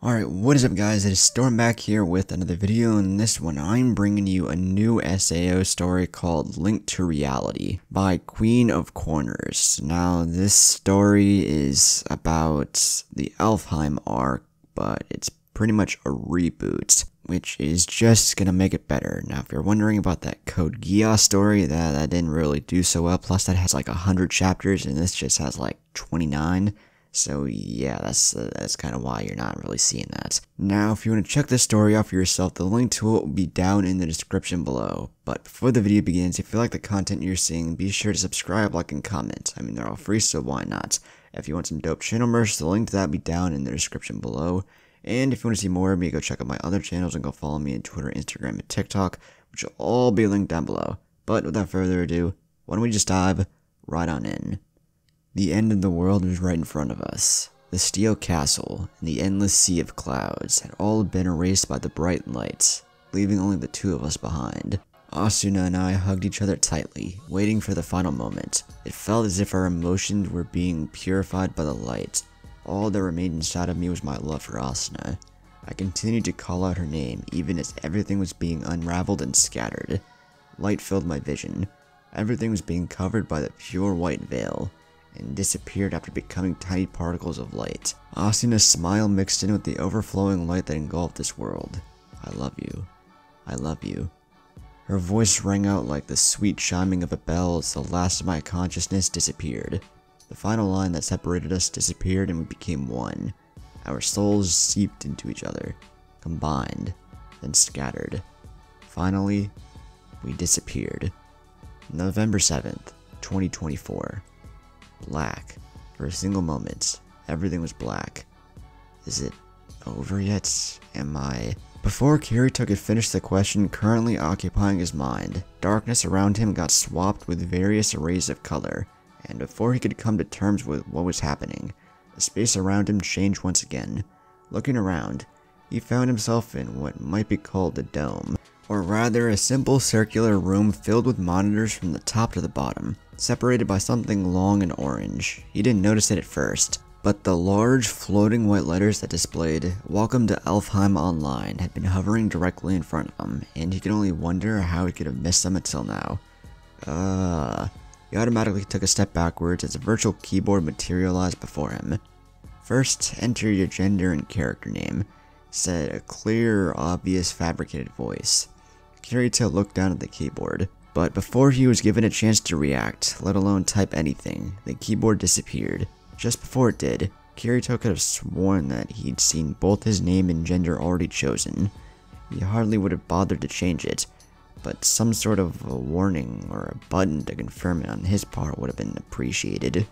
Alright, what is up guys, it is Storm back here with another video. In this one, I'm bringing you a new SAO story called Linked to Reality by Queen of Corners. Now, this story is about the ALfheim Arc, but it's pretty much a reboot, which is just gonna make it better. Now, if you're wondering about that Code Geass story, that didn't really do so well, plus that has like 100 chapters, and this just has like 29. So yeah, that's kind of why you're not really seeing that. Now, if you want to check this story out for yourself, the link to it will be down in the description below. But before the video begins, if you like the content you're seeing, be sure to subscribe, like, and comment. I mean, they're all free, so why not? If you want some dope channel merch, the link to that will be down in the description below. And if you want to see more of me, go check out my other channels and go follow me on Twitter, Instagram, and TikTok, which will all be linked down below. But without further ado, why don't we just dive right on in. The end of the world was right in front of us. The steel castle and the endless sea of clouds had all been erased by the bright lights, leaving only the two of us behind. Asuna and I hugged each other tightly, waiting for the final moment. It felt as if our emotions were being purified by the light. All that remained inside of me was my love for Asuna. I continued to call out her name, even as everything was being unraveled and scattered. Light filled my vision. Everything was being covered by the pure white veil, and disappeared after becoming tiny particles of light. Asuna's smile mixed in with the overflowing light that engulfed this world. I love you. I love you. Her voice rang out like the sweet chiming of a bell as the last of my consciousness disappeared. The final line that separated us disappeared and we became one. Our souls seeped into each other, combined, then scattered. Finally, we disappeared. November 7th, 2024. Black. For a single moment, everything was black. Is it over yet? Am I... Before Kirito could finish the question currently occupying his mind, darkness around him got swapped with various arrays of color, and before he could come to terms with what was happening, the space around him changed once again. Looking around, he found himself in what might be called a dome, or rather a simple circular room filled with monitors from the top to the bottom, separated by something long and orange. He didn't notice it at first, but the large floating white letters that displayed "Welcome to ALfheim Online" had been hovering directly in front of him, and he could only wonder how he could have missed them until now. He automatically took a step backwards as a virtual keyboard materialized before him. "First, enter your gender and character name," said a clear, obvious, fabricated voice. Kirito looked down at the keyboard, but before he was given a chance to react, let alone type anything, the keyboard disappeared. Just before it did, Kirito could have sworn that he'd seen both his name and gender already chosen. He hardly would have bothered to change it, but some sort of a warning or a button to confirm it on his part would have been appreciated.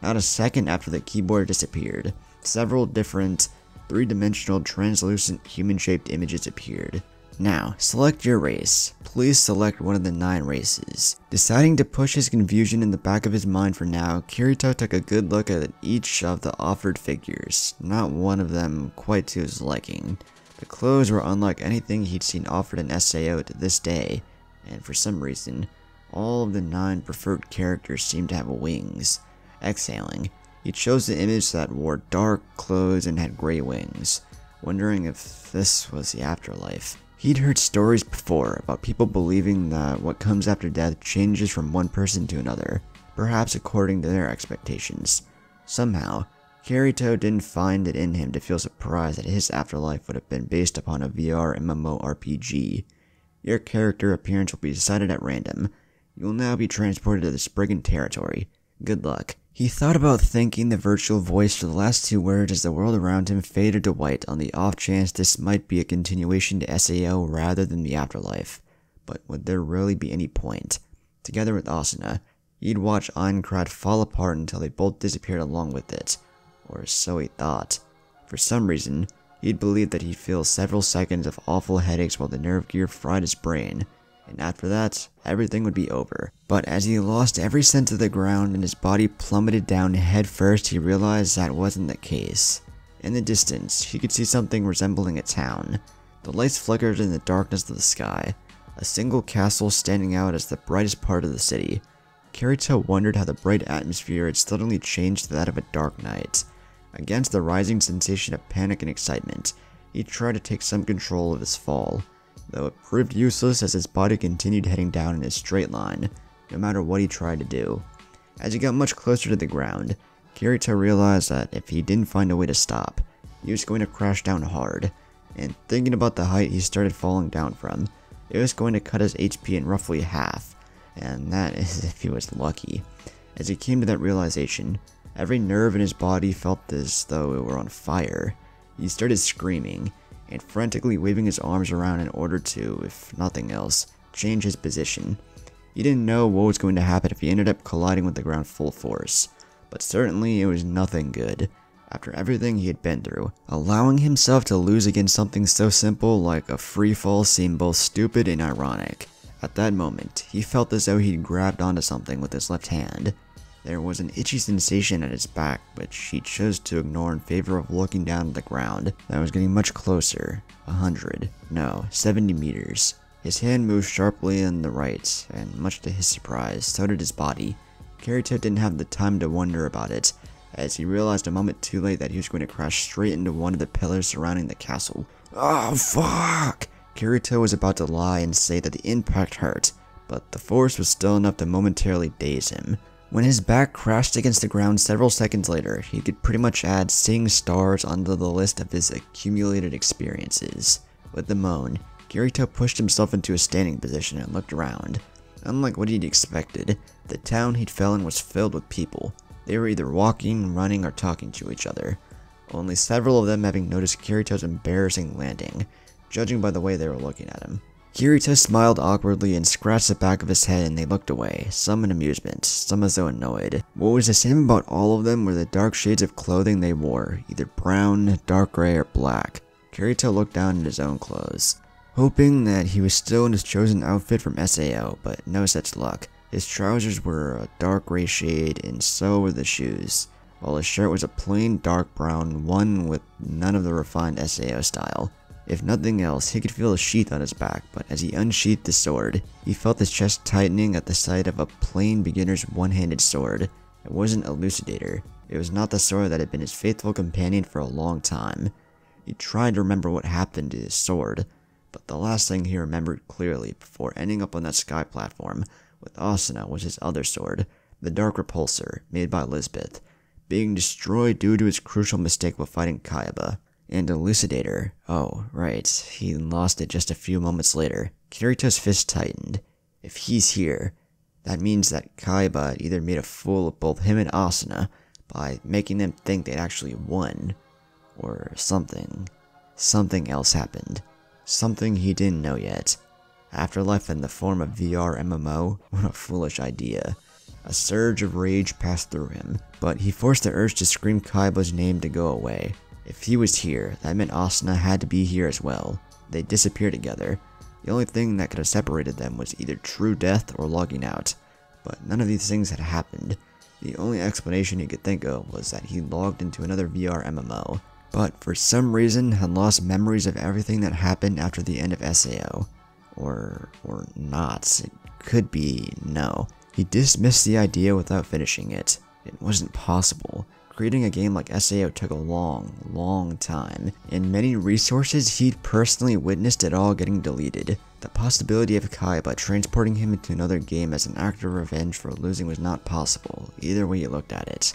Not a second after the keyboard disappeared, several different three-dimensional translucent human-shaped images appeared. Now, select your race. Please select one of the 9 races. Deciding to push his confusion in the back of his mind for now, Kirito took a good look at each of the offered figures, not one of them quite to his liking. The clothes were unlike anything he'd seen offered in SAO to this day, and for some reason, all of the 9 preferred characters seemed to have wings. Exhaling, he chose the image that wore dark clothes and had gray wings, wondering if this was the afterlife. He'd heard stories before about people believing that what comes after death changes from one person to another, perhaps according to their expectations. Somehow, Kirito didn't find it in him to feel surprised that his afterlife would have been based upon a VR MMORPG. Your character appearance will be decided at random. You will now be transported to the Spriggan territory. Good luck. He thought about thanking the virtual voice for the last 2 words as the world around him faded to white on the off chance this might be a continuation to SAO rather than the afterlife. But would there really be any point? Together with Asuna, he'd watch Aincrad fall apart until they both disappeared along with it. Or so he thought. For some reason, he'd believed that he'd feel several seconds of awful headaches while the nerve gear fried his brain, and after that, everything would be over. But as he lost every sense of the ground and his body plummeted down head first, he realized that wasn't the case. In the distance, he could see something resembling a town. The lights flickered in the darkness of the sky, a single castle standing out as the brightest part of the city. Kirito wondered how the bright atmosphere had suddenly changed to that of a dark night. Against the rising sensation of panic and excitement, he tried to take some control of his fall, though it proved useless as his body continued heading down in a straight line, no matter what he tried to do. As he got much closer to the ground, Kirito realized that if he didn't find a way to stop, he was going to crash down hard, and thinking about the height he started falling down from, it was going to cut his HP in roughly half, and that is if he was lucky. As he came to that realization, every nerve in his body felt as though it were on fire. He started screaming, and frantically waving his arms around in order to, if nothing else, change his position. He didn't know what was going to happen if he ended up colliding with the ground full force, but certainly it was nothing good. After everything he had been through, allowing himself to lose against something so simple like a free fall seemed both stupid and ironic. At that moment, he felt as though he'd grabbed onto something with his left hand. There was an itchy sensation at his back, which he chose to ignore in favor of looking down at the ground that was getting much closer. 100, no, 70 meters. His hand moved sharply in the right, and much to his surprise, so did his body. Kirito didn't have the time to wonder about it, as he realized a moment too late that he was going to crash straight into one of the pillars surrounding the castle. Oh, fuck! Kirito was about to lie and say that the impact hurt, but the force was still enough to momentarily daze him. When his back crashed against the ground several seconds later, he could pretty much add seeing stars onto the list of his accumulated experiences. With a moan, Kirito pushed himself into a standing position and looked around. Unlike what he'd expected, the town he'd fell in was filled with people. They were either walking, running, or talking to each other, only several of them having noticed Kirito's embarrassing landing, judging by the way they were looking at him. Kirito smiled awkwardly and scratched the back of his head, and they looked away, some in amusement, some as though annoyed. What was the same about all of them were the dark shades of clothing they wore, either brown, dark gray, or black. Kirito looked down at his own clothes, hoping that he was still in his chosen outfit from SAO, but no such luck. His trousers were a dark gray shade, and so were the shoes, while his shirt was a plain dark brown one with none of the refined SAO style. If nothing else, he could feel a sheath on his back, but as he unsheathed the sword, he felt his chest tightening at the sight of a plain beginner's one-handed sword. It wasn't Elucidator. It was not the sword that had been his faithful companion for a long time. He tried to remember what happened to his sword, but the last thing he remembered clearly before ending up on that sky platform with Asuna was his other sword, the Dark Repulsor, made by Lisbeth, being destroyed due to his crucial mistake while fighting Kaiba. And Elucidator, oh, right, he lost it just a few moments later. Kirito's fist tightened. If he's here, that means that Kaiba had either made a fool of both him and Asuna by making them think they'd actually won, or something. Something else happened. Something he didn't know yet. Afterlife in the form of VR MMO? What a foolish idea. A surge of rage passed through him, but he forced the urge to scream Kaiba's name to go away. If he was here, that meant Asuna had to be here as well. They disappeared together. The only thing that could have separated them was either true death or logging out, but none of these things had happened. The only explanation he could think of was that he logged into another VR MMO, but for some reason had lost memories of everything that happened after the end of SAO. Or not. It could be no. He dismissed the idea without finishing it. It wasn't possible. Creating a game like SAO took a long time, and many resources he'd personally witnessed it all getting deleted. The possibility of Kaiba transporting him into another game as an act of revenge for losing was not possible, either way you looked at it.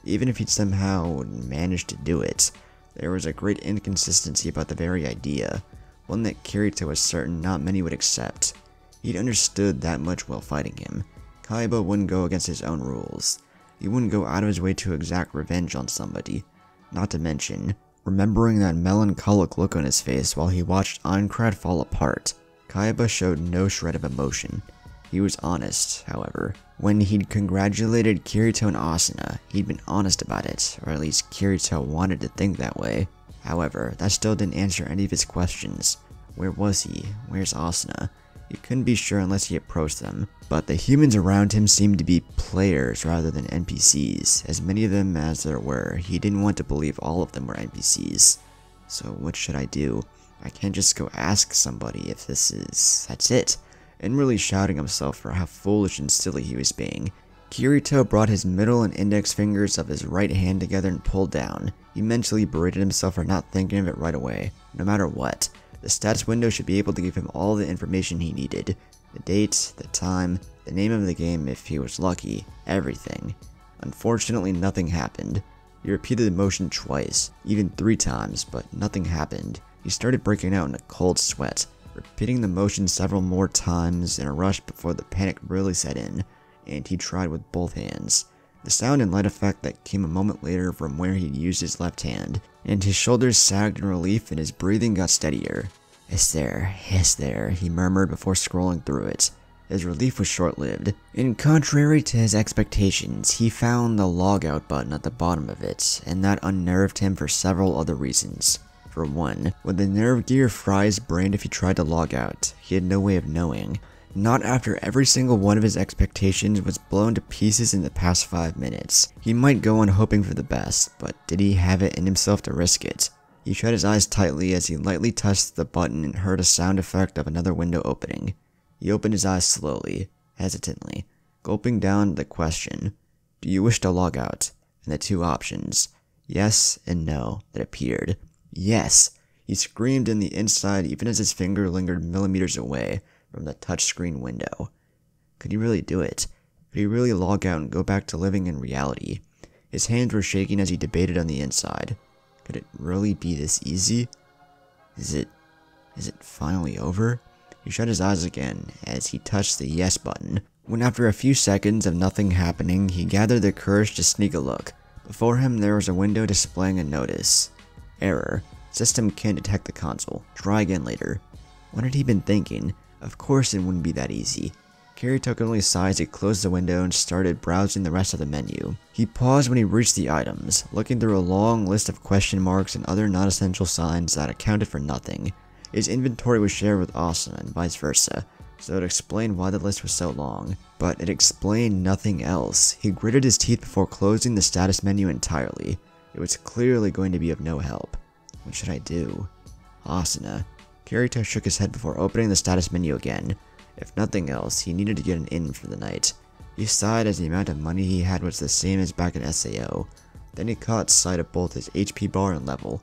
Even if he'd somehow managed to do it, there was a great inconsistency about the very idea, one that Kirito was certain not many would accept. He'd understood that much while fighting him. Kaiba wouldn't go against his own rules. He wouldn't go out of his way to exact revenge on somebody. Not to mention, remembering that melancholic look on his face while he watched Aincrad fall apart, Kaiba showed no shred of emotion. He was honest, however. When he'd congratulated Kirito and Asuna, he'd been honest about it, or at least Kirito wanted to think that way. However, that still didn't answer any of his questions. Where was he? Where's Asuna? He couldn't be sure unless he approached them, but the humans around him seemed to be players rather than NPCs. As many of them as there were, he didn't want to believe all of them were NPCs. So what should I do? I can't just go ask somebody if that's it. And really shouting himself for how foolish and silly he was being, Kirito brought his middle and index fingers of his right hand together and pulled down. He mentally berated himself for not thinking of it right away. No matter what, the status window should be able to give him all the information he needed. The date, the time, the name of the game if he was lucky, everything. Unfortunately, nothing happened. He repeated the motion twice, even 3 times, but nothing happened. He started breaking out in a cold sweat, repeating the motion several more times in a rush before the panic really set in, and he tried with both hands. The sound and light effect that came a moment later from where he used his left hand, and his shoulders sagged in relief and his breathing got steadier. It's there, he murmured before scrolling through it. His relief was short-lived. And contrary to his expectations, he found the logout button at the bottom of it, and that unnerved him for several other reasons. For one, would the nerve gear fry his brain if he tried to log out? He had no way of knowing. Not after every single one of his expectations was blown to pieces in the past 5 minutes. He might go on hoping for the best, but did he have it in himself to risk it? He shut his eyes tightly as he lightly touched the button and heard a sound effect of another window opening. He opened his eyes slowly, hesitantly, gulping down the question, "Do you wish to log out?" and the 2 options, yes and no, that appeared. Yes! He screamed in the inside even as his finger lingered millimeters away from the touchscreen window. Could he really do it? Could he really log out and go back to living in reality? His hands were shaking as he debated on the inside. Could it really be this easy? Is it finally over? He shut his eyes again as he touched the yes button, when after a few seconds of nothing happening, he gathered the courage to sneak a look. Before him there was a window displaying a notice. Error. System can't detect the console. Try again later. What had he been thinking? Of course it wouldn't be that easy. Kirito could only sigh as he closed the window and started browsing the rest of the menu. He paused when he reached the items, looking through a long list of question marks and other non-essential signs that accounted for nothing. His inventory was shared with Asuna and vice versa, so it explained why the list was so long. But it explained nothing else. He gritted his teeth before closing the status menu entirely. It was clearly going to be of no help. What should I do? Asuna. Kirito shook his head before opening the status menu again. If nothing else, he needed to get an inn for the night. He sighed as the amount of money he had was the same as back in SAO. Then he caught sight of both his HP bar and level.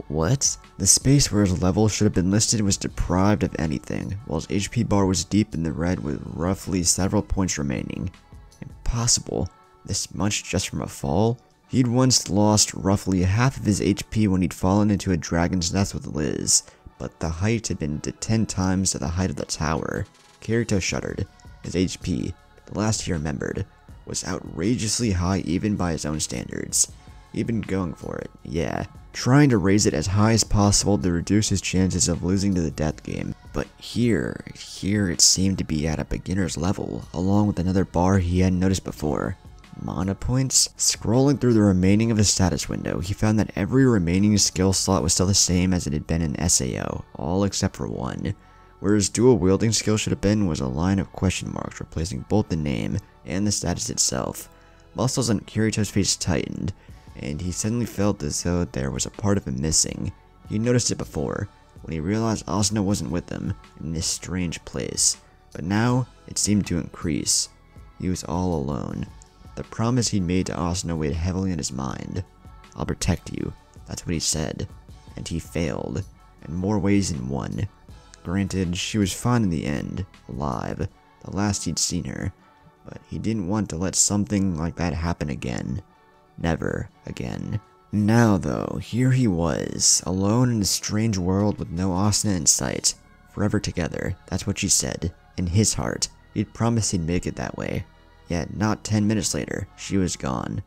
What? The space where his level should have been listed was deprived of anything, while his HP bar was deep in the red with roughly several points remaining. Impossible. This much just from a fall? He'd once lost roughly half of his HP when he'd fallen into a dragon's nest with Liz, but the height had been 10 times to the height of the tower. Kirito shuddered. His HP, the last he remembered, was outrageously high even by his own standards. He'd been going for it, yeah, trying to raise it as high as possible to reduce his chances of losing to the death game. But here it seemed to be at a beginner's level, along with another bar he hadn't noticed before. Mana points? Scrolling through the remaining of his status window, he found that every remaining skill slot was still the same as it had been in SAO, all except for one. Where his dual wielding skill should have been was a line of question marks replacing both the name and the status itself. Muscles on Kirito's face tightened, and he suddenly felt as though there was a part of him missing. He noticed it before, when he realized Asuna wasn't with him in this strange place. But now, it seemed to increase. He was all alone. The promise he'd made to Asuna weighed heavily on his mind. "I'll protect you," that's what he said. And he failed, in more ways than one. Granted, she was fine in the end, alive, the last he'd seen her, but he didn't want to let something like that happen again. Never again. Now though, here he was, alone in a strange world with no Asuna in sight. Forever together, that's what she said. In his heart, he'd promised he'd make it that way. Yet not 10 minutes later, she was gone.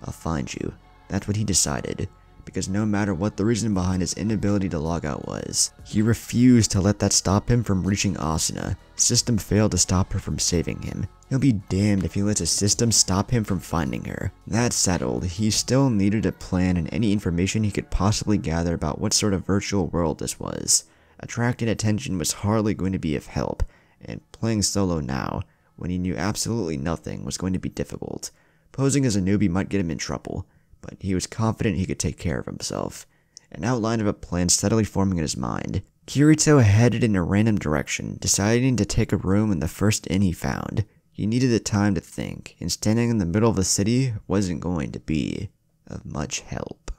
"I'll find you," that's what he decided, because no matter what the reason behind his inability to log out was, he refused to let that stop him from reaching Asuna. System failed to stop her from saving him. He'll be damned if he lets a system stop him from finding her. That settled, he still needed a plan and any information he could possibly gather about what sort of virtual world this was. Attracting attention was hardly going to be of help, and playing solo now, when he knew absolutely nothing, was going to be difficult. Posing as a newbie might get him in trouble, but he was confident he could take care of himself. An outline of a plan steadily forming in his mind. Kirito headed in a random direction, deciding to take a room in the first inn he found. He needed the time to think, and standing in the middle of the city wasn't going to be of much help.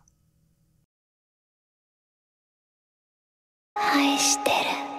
愛してる